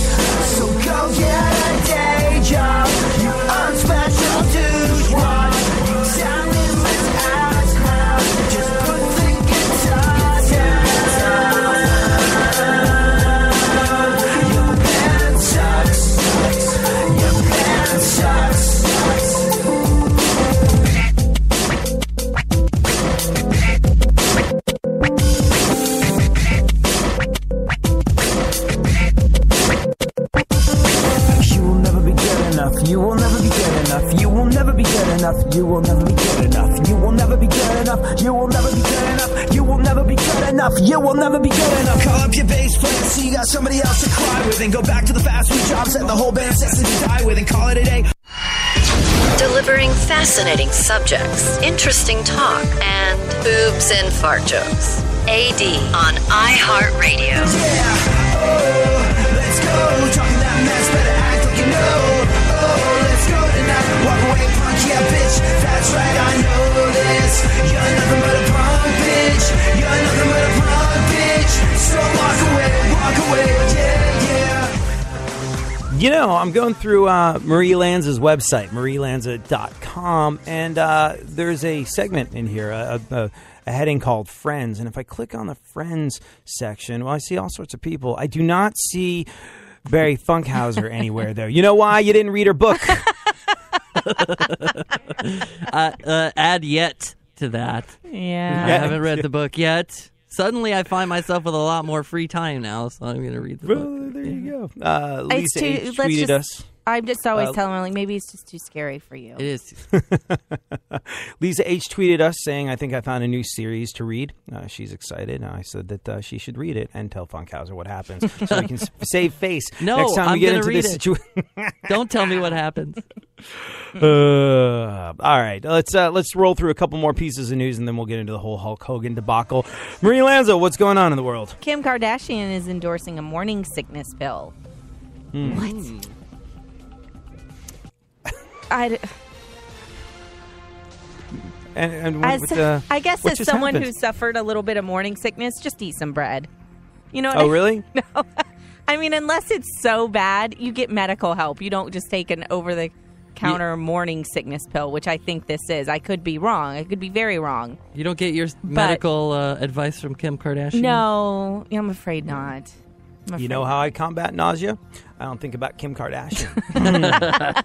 [SPEAKER 1] So go get a day job, you unspecial douchebag. You talentless ass clown, just put the guitar down. Your band sucks, your band sucks. You will never be good enough. You will never be good enough. You will never be good enough. You will never be good enough. You will never be good enough. You will never be good enough. You will never be good enough. Call up your bass player, so you got somebody else to cry with, and go back to the fast food jobs that the whole band says to die with, and call it a day.
[SPEAKER 6] Delivering fascinating subjects, interesting talk, and boobs and fart jokes. AD on iHeartRadio.
[SPEAKER 1] Yeah, oh, let's go. Talking that mess, better act like you know. Oh, let's go tonight. Walk away, punk, yeah, bitch. That's right, I know this. You're nothing but a punk, bitch. You're nothing but a punk, bitch. So walk away, yeah, yeah.
[SPEAKER 2] You know, I'm going through Marie Lanza's website, marielanza.com, and there's a segment in here, a heading called Friends. And if I click on the Friends section, well, I see all sorts of people. I do not see Barry Funkhauser anywhere, though. You know why? You didn't read her book.
[SPEAKER 3] Add yet to that.
[SPEAKER 5] Yeah.
[SPEAKER 3] I haven't read the book yet. Suddenly, I find myself with a lot more free time now, so I'm going to read the book.
[SPEAKER 2] Well, there you go. Lisa H.
[SPEAKER 5] let's
[SPEAKER 2] tweeted
[SPEAKER 5] just-
[SPEAKER 2] us.
[SPEAKER 5] I'm just always telling her, like, maybe it's just too scary for you.
[SPEAKER 3] It is.
[SPEAKER 2] Lisa H. tweeted us saying, I think I found a new series to read. She's excited. I said that she should read it and tell Funkhauser what happens so we can save face
[SPEAKER 3] No,
[SPEAKER 2] next time
[SPEAKER 3] I'm
[SPEAKER 2] we get
[SPEAKER 3] gonna
[SPEAKER 2] into
[SPEAKER 3] read
[SPEAKER 2] this
[SPEAKER 3] it.
[SPEAKER 2] situation.
[SPEAKER 3] Don't tell me what happens.
[SPEAKER 2] All right, let's roll through a couple more pieces of news, and then we'll get into the whole Hulk Hogan debacle. Marie Lanza, what's going on in the world?
[SPEAKER 5] Kim Kardashian is endorsing a morning sickness pill. What?
[SPEAKER 2] And
[SPEAKER 5] I guess
[SPEAKER 2] what
[SPEAKER 5] as
[SPEAKER 2] just
[SPEAKER 5] someone
[SPEAKER 2] happened?
[SPEAKER 5] who suffered a little bit of morning sickness, just eat some bread. You know what
[SPEAKER 2] Oh, really?
[SPEAKER 5] No. I mean, unless it's so bad, you get medical help. You don't just take an over-the-counter morning sickness pill, which I think this is. I could be wrong. I could be very wrong.
[SPEAKER 3] You don't get your medical advice from Kim Kardashian?
[SPEAKER 5] No, I'm afraid not.
[SPEAKER 2] You know how I combat nausea? I don't think about Kim Kardashian.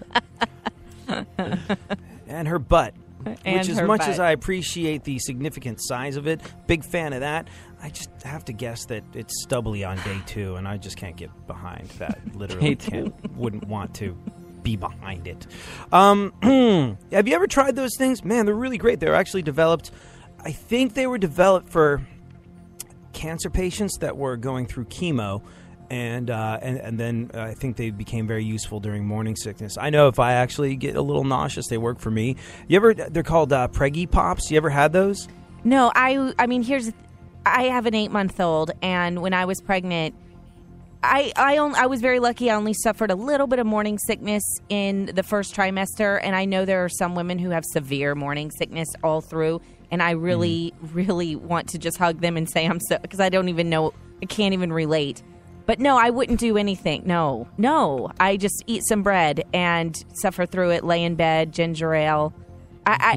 [SPEAKER 2] And her butt.
[SPEAKER 5] And
[SPEAKER 2] Which, as
[SPEAKER 5] her
[SPEAKER 2] much
[SPEAKER 5] butt.
[SPEAKER 2] as I appreciate the significant size of it, big fan of that, I just have to guess that it's stubbly on day 2, and I just can't get behind that. Literally wouldn't want to be behind it. Have you ever tried those things? Man, they're really great. They're actually developed, I think they were developed for cancer patients that were going through chemo. And then I think they became very useful during morning sickness. I know if I actually get a little nauseous, they work for me. They're called Preggy Pops. You ever had those?
[SPEAKER 5] No, I mean, I have an 8-month-old, and when I was pregnant, I was very lucky. I only suffered a little bit of morning sickness in the first trimester, and I know there are some women who have severe morning sickness all through, and I really, really want to just hug them and say I'm so, because I don't even know, I can't even relate. But no, I wouldn't do anything. No. I just eat some bread and suffer through it, lay in bed, ginger ale.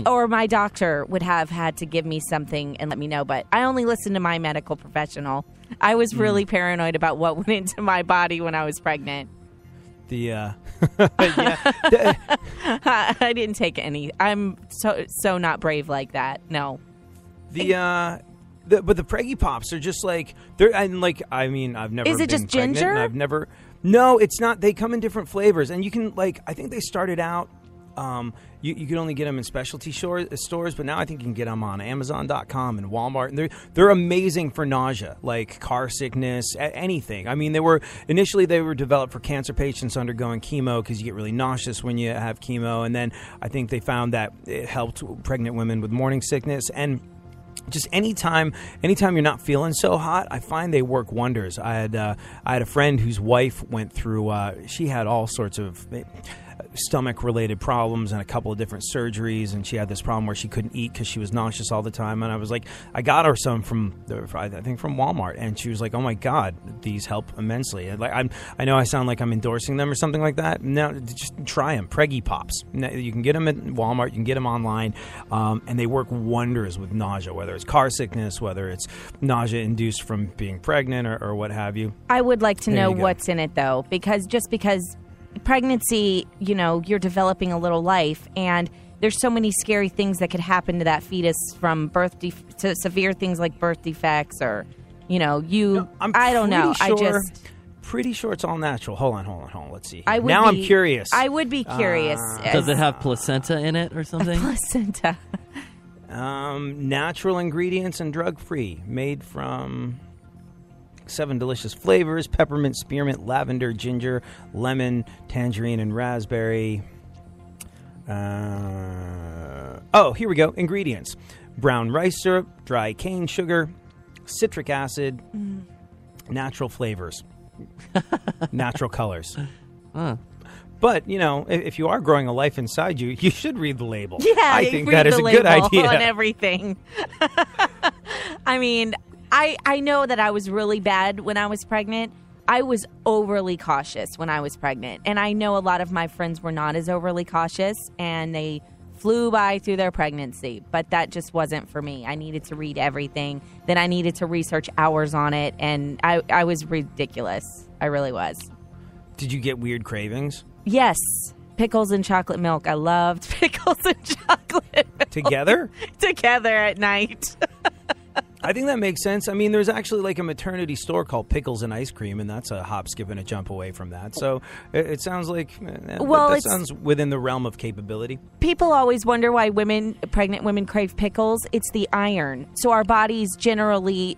[SPEAKER 5] Or my doctor would have had to give me something and let me know. But I only listened to my medical professional. I was really paranoid about what went into my body when I was pregnant.
[SPEAKER 2] I
[SPEAKER 5] didn't take any. I'm so not brave like that. No.
[SPEAKER 2] But the Preggy Pops are just like I've never.
[SPEAKER 5] Is it
[SPEAKER 2] been
[SPEAKER 5] just
[SPEAKER 2] pregnant,
[SPEAKER 5] ginger?
[SPEAKER 2] and I've never. No, it's not. They come in different flavors, and you can I think they started out You could only get them in specialty stores, but now I think you can get them on Amazon.com and Walmart. And they're amazing for nausea, like car sickness, anything. I mean, they were developed for cancer patients undergoing chemo because you get really nauseous when you have chemo. And then I think they found that it helped pregnant women with morning sickness. And just anytime you're not feeling so hot, I find they work wonders. I had a friend whose wife went through. She had all sorts of stomach-related problems and a couple of different surgeries, and she had this problem where she couldn't eat because she was nauseous all the time. And I was like, I got her some from Walmart, and she was like, "Oh my God, these help immensely." And I know I sound like I'm endorsing them or something like that. No, just try them. Preggy Pops. You can get them at Walmart. You can get them online, and they work wonders with nausea, whether it's car sickness, whether it's nausea induced from being pregnant or what have you.
[SPEAKER 5] I would like to know what's in it though, because pregnancy, you're developing a little life, and there's so many scary things that could happen to that fetus, from birth to severe things like birth defects, or I don't know.
[SPEAKER 2] Pretty sure it's all natural. Hold on. Let's see.
[SPEAKER 5] I'm
[SPEAKER 2] curious.
[SPEAKER 5] I would be curious.
[SPEAKER 3] Does it have placenta in it or something?
[SPEAKER 5] Placenta.
[SPEAKER 2] Natural ingredients and drug-free, made from 7 delicious flavors: peppermint, spearmint, lavender, ginger, lemon, tangerine, and raspberry. Here we go. Ingredients: brown rice syrup, dry cane sugar, citric acid, natural flavors, natural colors. But, if you are growing a life inside you, you should read the label.
[SPEAKER 5] Yeah,
[SPEAKER 2] I think that is a good idea.
[SPEAKER 5] On everything. I mean, I know that I was really bad when I was pregnant. I was overly cautious when I was pregnant. And I know a lot of my friends were not as overly cautious, and they flew by through their pregnancy. But that just wasn't for me. I needed to read everything. Then I needed to research hours on it. And I was ridiculous. I really was.
[SPEAKER 2] Did you get weird cravings?
[SPEAKER 5] Yes. Pickles and chocolate milk. I loved pickles and chocolate milk.
[SPEAKER 2] Together?
[SPEAKER 5] Together at night.
[SPEAKER 2] I think that makes sense. I mean, there's actually like a maternity store called Pickles and Ice Cream, and that's a hop, skip, and a jump away from that. So it sounds like that sounds within the realm of capability.
[SPEAKER 5] People always wonder why pregnant women crave pickles. It's the iron. So our bodies generally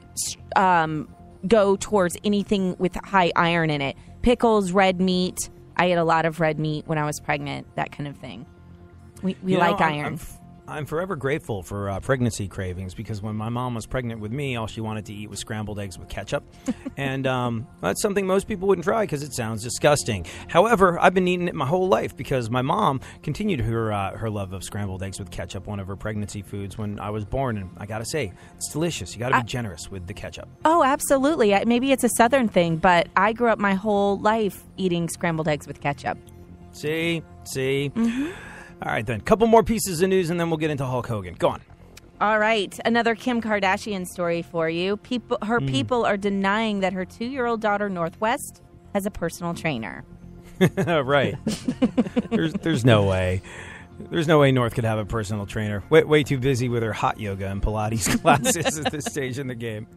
[SPEAKER 5] go towards anything with high iron in it. Pickles, red meat. I ate a lot of red meat when I was pregnant, that kind of thing. We like iron.
[SPEAKER 2] I'm forever grateful for pregnancy cravings, because when my mom was pregnant with me, all she wanted to eat was scrambled eggs with ketchup. And that's something most people wouldn't try because it sounds disgusting. However, I've been eating it my whole life because my mom continued her love of scrambled eggs with ketchup, one of her pregnancy foods, when I was born. And I got to say, it's delicious. You got to be generous with the ketchup.
[SPEAKER 5] Oh, absolutely. Maybe it's a Southern thing, but I grew up my whole life eating scrambled eggs with ketchup.
[SPEAKER 2] See?
[SPEAKER 5] Mm-hmm.
[SPEAKER 2] All right, then. Couple more pieces of news, and then we'll get into Hulk Hogan. Go on.
[SPEAKER 5] All right. Another Kim Kardashian story for you. Her people are denying that her 2-year-old daughter, Northwest, has a personal trainer.
[SPEAKER 2] Right. There's no way. There's no way North could have a personal trainer. Way too busy with her hot yoga and Pilates classes at this stage in the game.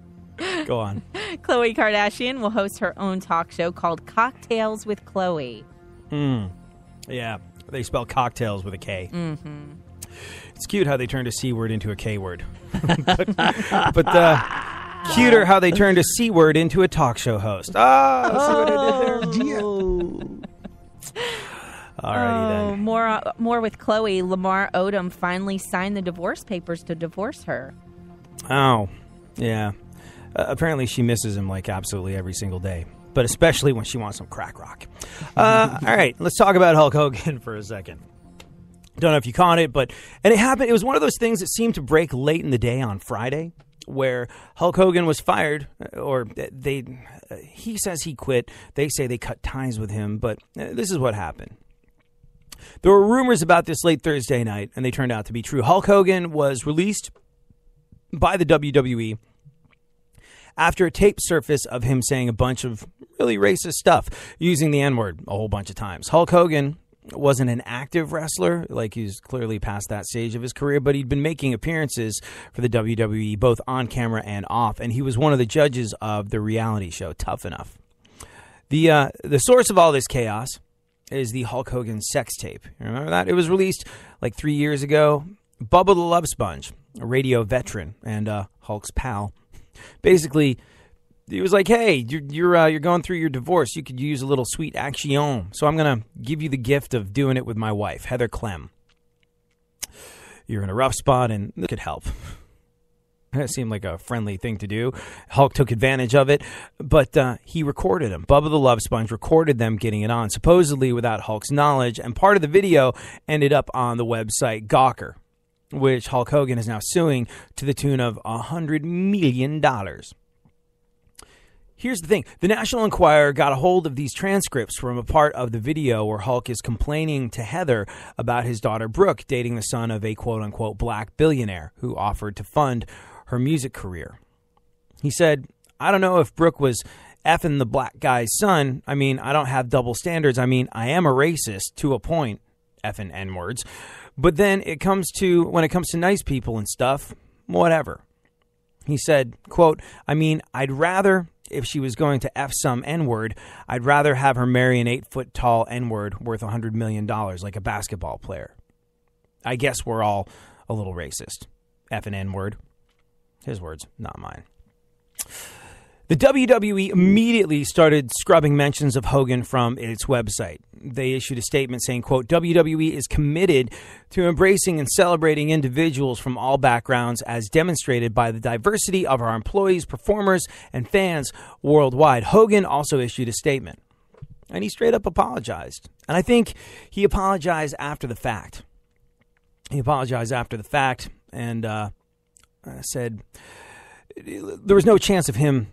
[SPEAKER 2] Go on.
[SPEAKER 5] Khloe Kardashian will host her own talk show called Cocktails with Khloe.
[SPEAKER 2] Yeah. They spell cocktails with a K.
[SPEAKER 5] Mm-hmm.
[SPEAKER 2] It's cute how they turned a C word into a K word. but cuter how they turned a C word into a talk show host. See what I did there?
[SPEAKER 4] Yeah.
[SPEAKER 2] Alrighty then.
[SPEAKER 5] More with Khloe. Lamar Odom finally signed the divorce papers to divorce her.
[SPEAKER 2] Oh, yeah. Apparently she misses him like absolutely every single day. But especially when she wants some crack rock. All right, let's talk about Hulk Hogan for a second. Don't know if you caught it, and it happened. It was one of those things that seemed to break late in the day on Friday, where Hulk Hogan was fired, or he says he quit. They say they cut ties with him, but this is what happened. There were rumors about this late Thursday night, and they turned out to be true. Hulk Hogan was released by the WWE after a tape surfaced of him saying a bunch of really racist stuff, using the N-word a whole bunch of times. Hulk Hogan wasn't an active wrestler, like he's clearly past that stage of his career, but he'd been making appearances for the WWE, both on camera and off, and he was one of the judges of the reality show Tough Enough. The source of all this chaos is the Hulk Hogan sex tape. You remember that? It was released like 3 years ago. Bubba the Love Sponge, a radio veteran and Hulk's pal, basically, he was like, "Hey, you're going through your divorce. You could use a little sweet action, so I'm gonna give you the gift of doing it with my wife, Heather Clem. You're in a rough spot, and it could help." That seemed like a friendly thing to do. Hulk took advantage of it, but he recorded him. Bubba the Love Sponge recorded them getting it on, supposedly without Hulk's knowledge, and part of the video ended up on the website Gawker, which Hulk Hogan is now suing to the tune of $100 million. Here's the thing. The National Enquirer got a hold of these transcripts from a part of the video where Hulk is complaining to Heather about his daughter Brooke dating the son of a quote-unquote black billionaire who offered to fund her music career. He said, "I don't know if Brooke was effing the black guy's son. I mean, I don't have double standards. I mean, I am a racist to a point, effing N-words. But then when it comes to nice people and stuff, whatever." He said, quote, "I mean, I'd rather, if she was going to F some N-word, I'd rather have her marry an 8-foot-tall N-word worth $100 million like a basketball player. I guess we're all a little racist. F an N-word." His words, not mine. The WWE immediately started scrubbing mentions of Hogan from its website. They issued a statement saying, quote, "WWE is committed to embracing and celebrating individuals from all backgrounds as demonstrated by the diversity of our employees, performers, and fans worldwide." Hogan also issued a statement, and he straight up apologized. And I think he apologized after the fact. And said there was no chance of him,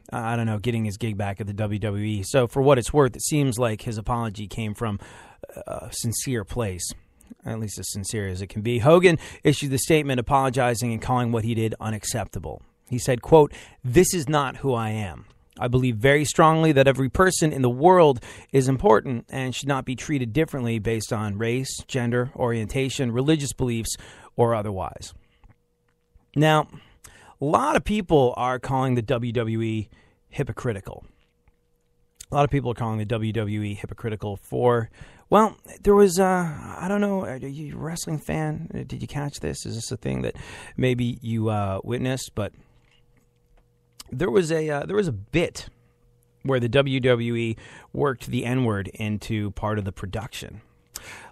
[SPEAKER 2] getting his gig back at the WWE. So for what it's worth, it seems like his apology came from a sincere place, at least as sincere as it can be. Hogan issued the statement apologizing and calling what he did unacceptable. He said, quote, "This is not who I am. I believe very strongly that every person in the world is important and should not be treated differently based on race, gender, orientation, religious beliefs, or otherwise." Now, a lot of people are calling the WWE hypocritical. For, well, there was, I don't know, are you a wrestling fan? Did you catch this? Is this a thing that maybe you witnessed? But there was a bit where the WWE worked the N-word into part of the production.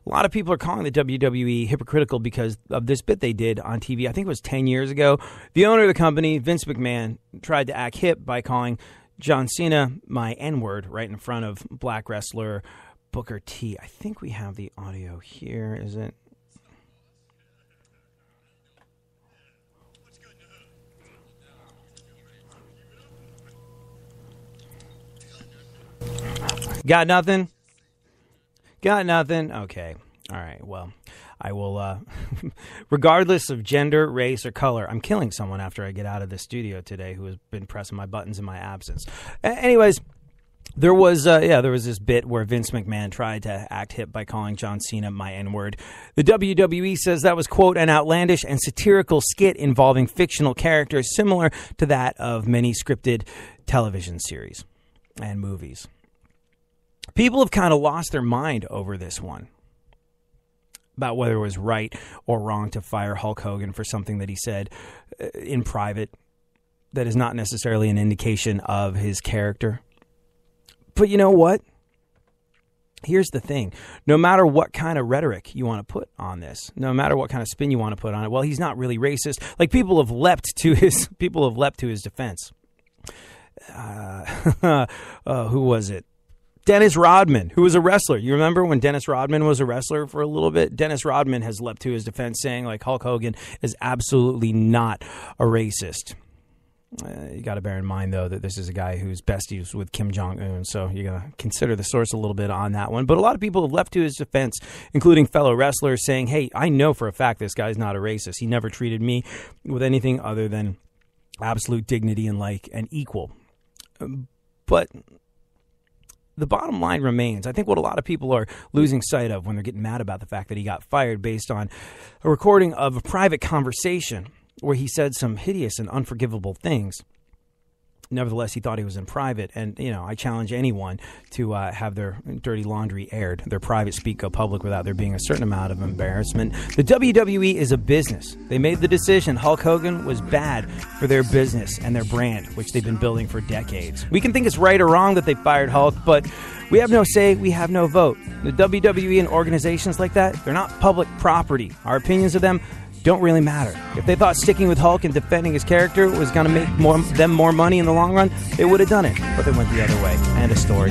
[SPEAKER 2] A lot of people are calling the WWE hypocritical because of this bit they did on TV. I think it was 10 years ago. The owner of the company, Vince McMahon, tried to act hip by calling John Cena my N-word right in front of black wrestler Booker T. I think we have the audio here, is it? Got nothing? Okay. All right. Well, I will, regardless of gender, race, or color, I'm killing someone after I get out of the studio today who has been pressing my buttons in my absence. Anyways, there was this bit where Vince McMahon tried to act hip by calling John Cena my N-word. The WWE says that was, quote, "an outlandish and satirical skit involving fictional characters similar to that of many scripted television series and movies." People have kind of lost their mind over this one, about whether it was right or wrong to fire Hulk Hogan for something that he said in private that is not necessarily an indication of his character. But you know what? Here's the thing. No matter what kind of rhetoric you want to put on this, no matter what kind of spin you want to put on it, well, he's not really racist. Like, people have leapt to his defense. Who was it? Dennis Rodman, who was a wrestler. You remember when Dennis Rodman was a wrestler for a little bit? Dennis Rodman has leapt to his defense, saying like Hulk Hogan is absolutely not a racist. You got to bear in mind, though, that this is a guy who's besties with Kim Jong-un, so you got to consider the source a little bit on that one. But a lot of people have leapt to his defense, including fellow wrestlers, saying, hey, I know for a fact this guy's not a racist. He never treated me with anything other than absolute dignity and like an equal. But the bottom line remains, I think what a lot of people are losing sight of when they're getting mad about the fact that he got fired based on a recording of a private conversation where he said some hideous and unforgivable things, Nevertheless, he thought he was in private, and I challenge anyone to have their dirty laundry aired, their private speak go public without there being a certain amount of embarrassment. The WWE is a business. They made the decision Hulk Hogan was bad for their business and their brand, which they've been building for decades. We can think it's right or wrong that they fired Hulk, but we have no say, we have no vote. The WWE and organizations like that, they're not public property. Our opinions of them don't really matter. If they thought sticking with Hulk and defending his character was going to make them more money in the long run, they would have done it. But they went the other way. End of story.